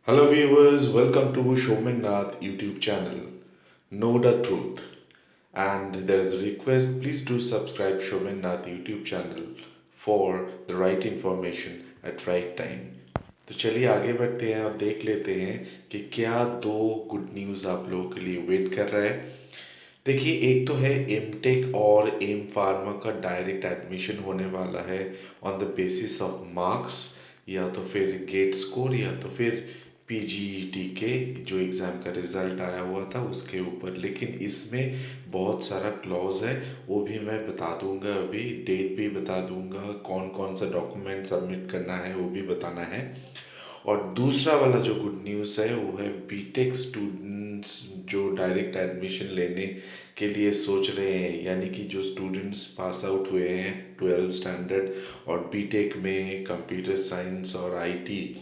Hello viewers, welcome to Showman Nath YouTube channel. Know the truth. And there's a request, please do subscribe Showman Nath YouTube channel for the right information at right time. तो चलिए आगे बढ़ते हैं और देख लेते हैं कि क्या दो गुड न्यूज़ आप लोगों के लिए वेट कर रहा है। देखिए, एक तो है एम टेक और एम फार्मा का डायरेक्ट एडमिशन होने वाला है on the basis of marks, या तो फिर गेट स्कोर या तो फिर पीजीईटी के जो एग्ज़ाम का रिज़ल्ट आया हुआ था उसके ऊपर। लेकिन इसमें बहुत सारा क्लॉज है, वो भी मैं बता दूंगा, अभी डेट भी बता दूंगा, कौन कौन सा डॉक्यूमेंट सबमिट करना है वो भी बताना है। और दूसरा वाला जो गुड न्यूज़ है वो है बीटेक स्टूडेंट्स जो डायरेक्ट एडमिशन लेने के लिए सोच रहे हैं, यानी कि जो स्टूडेंट्स पास आउट हुए हैं 12th स्टैंडर्ड और बीटेक में कंप्यूटर साइंस और आईटी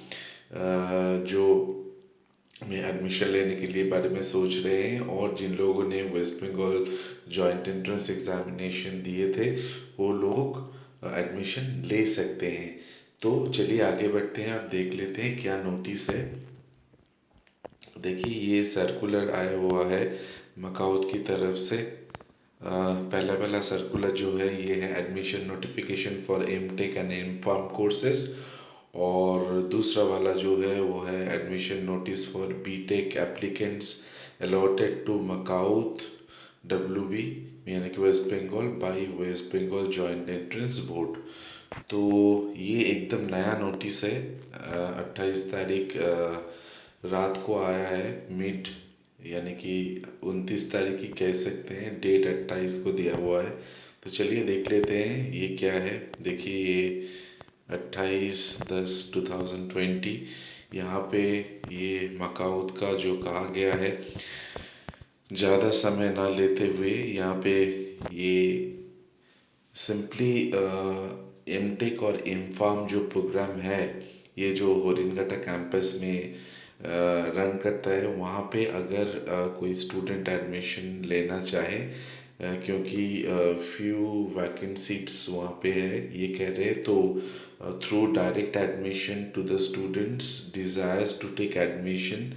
जो में एडमिशन लेने के लिए बारे में सोच रहे हैं, और जिन लोगों ने West Bengal joint entrance examination दिए थे वो लोग एडमिशन ले सकते हैं। तो चलिए आगे बढ़ते हैं, आप देख लेते हैं क्या नोटिस है। देखिए, ये सर्कुलर आया हुआ है मकाउट की तरफ से। पहला वाला सर्कुलर जो है ये है admission notification for M tech and M pharm courses, और दूसरा वाला जो है वो है admission notice for B tech applicants allotted to MAKAUT W B, यानी कि West Bengal by West Bengal joint entrance board. तो ये एकदम नया नोटिस है, 28 तारीख रात को आया है, मिड यानी कि 29 तारीख की कह सकते हैं, डेट 28 को दिया हुआ है। तो चलिए देख लेते हैं ये क्या है। देखिए, ये 28/10/2020 यहाँ पे ये मकाउद का जो कहा गया है, ज़्यादा समय ना लेते हुए यहाँ पे ये सिंपली एम टेक और एम फार्म जो प्रोग्राम है, ये जो होरिनघाटा कैंपस में रन करता है, वहाँ पे अगर कोई स्टूडेंट एडमिशन लेना चाहे, क्योंकि फ्यू वैकेंट सीट्स वहाँ पे है ये कह रहे हैं, तो through direct admission to the students desires to take admission,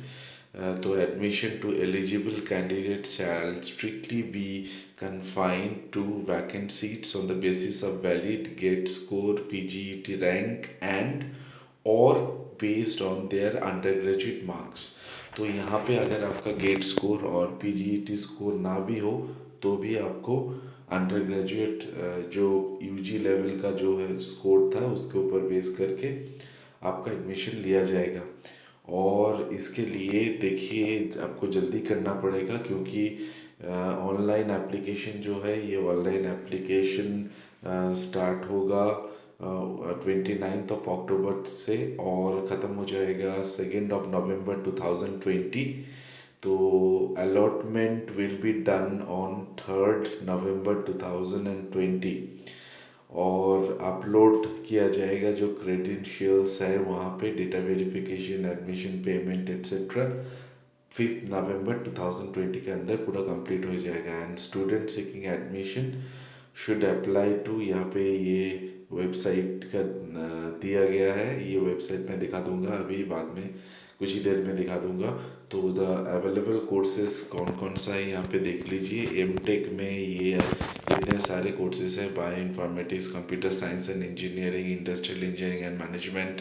तो admission to eligible candidates shall strictly be confined to vacant seats on the basis of valid GATE score, PGET rank and or based on their undergraduate marks। तो यहाँ पे अगर आपका gate score और पीजीईटी score ना भी हो तो भी आपको अंडर ग्रेजुएट जो यूजी लेवल का जो है स्कोर था उसके ऊपर बेस करके आपका एडमिशन लिया जाएगा। और इसके लिए देखिए आपको जल्दी करना पड़ेगा, क्योंकि ऑनलाइन एप्लीकेशन जो है ये ऑनलाइन एप्लीकेशन स्टार्ट होगा 29 अक्टूबर से और ख़त्म हो जाएगा 2 नवंबर 2020। तो allotment will be done on 3 नवंबर 2020, और अपलोड किया जाएगा जो क्रेडेंशियल्स है वहाँ पे, data verification, admission, payment etcetera 5 नवंबर 2020 के अंदर पूरा कंप्लीट हो जाएगा। And student seeking admission should apply to, यहाँ पे ये वेबसाइट का दिया गया है, ये वेबसाइट मैं दिखा दूंगा अभी बाद में, कुछ ही देर में दिखा दूंगा। तो द अवेलेबल कोर्सेज कौन कौन सा है यहाँ पे देख लीजिए। एम टेक में ये इतने सारे कोर्सेज हैं, bio informatics, computer science and engineering, industrial engineering and management,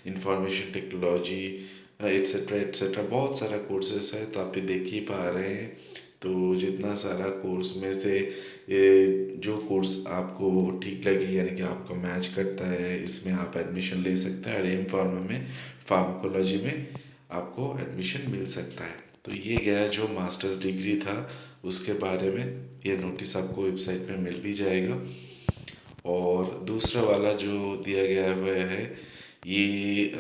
information technology etcetera etcetera, बहुत सारा कोर्सेज है, तो आप ये देख ही पा रहे हैं। तो जितना सारा कोर्स में से ये जो कोर्स आपको ठीक लगे, यानी कि आपका मैच करता है, इसमें आप एडमिशन ले सकते हैं, और एम फार्मा में फार्माकोलॉजी में आपको एडमिशन मिल सकता है। तो ये गया जो मास्टर्स डिग्री था उसके बारे में, ये नोटिस आपको वेबसाइट में मिल भी जाएगा। और दूसरा वाला जो दिया गया हुआ है ये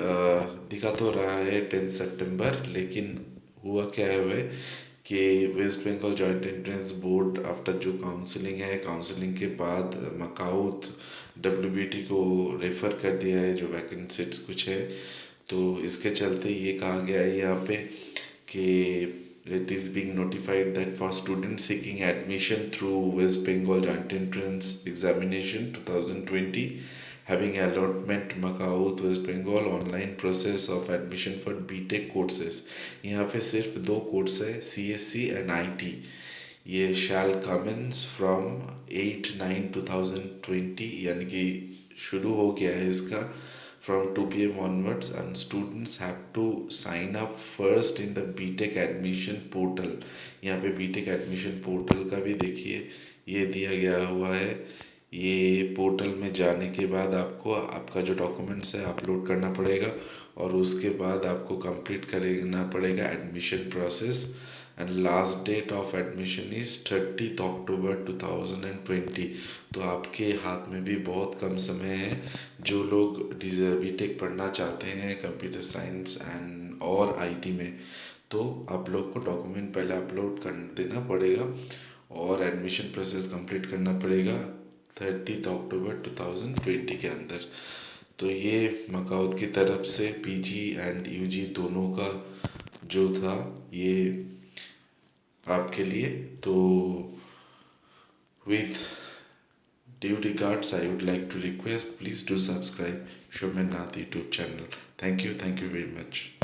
दिखा तो रहा है 10 सितंबर, लेकिन हुआ क्या है कि West Bengal joint entrance board after जो काउंसलिंग है, काउंसलिंग के बाद मकाउथ डब्ल्यूबीटी को रेफ़र कर दिया है जो वैकेंट सीट्स कुछ है। तो इसके चलते ये कहा गया है यहाँ पे कि it is being notified that for students seeking admission through West Bengal Joint Entrance Examination 2020 having allotment Macau, West Bengal, online process of admission for BTech courses. यहाँ पे सिर्फ दो कोर्स है, CSC and IT. ये shall commence from 8/9/2020, यानी कि शुरू हो गया है इसका from 2 p.m. onwards, and students have to sign up first in the BTech admission portal. यहाँ पे BTech admission portal का भी देखिए ये दिया गया हुआ है. ये पोर्टल में जाने के बाद आपको आपका जो डॉक्यूमेंट्स है अपलोड करना पड़ेगा और उसके बाद आपको कंप्लीट करना पड़ेगा admission process. And last date of admission is 30 October 2020. तो आपके हाथ में भी बहुत कम समय है. जो लोग बीटेक पढ़ना चाहते हैं कंप्यूटर साइंस एंड और आईटी में, तो आप लोग को डॉक्यूमेंट पहले अपलोड कर देना पड़ेगा और एडमिशन प्रोसेस कंप्लीट करना पड़ेगा 30 अक्टूबर 2020 के अंदर. तो ये मकाउद की तरफ से पीजी एंड यूजी दोनों का जो था ये आपके लिए. तो with due regards, I would like to request, please do subscribe Shobhan Nath YouTube channel. Thank you very much.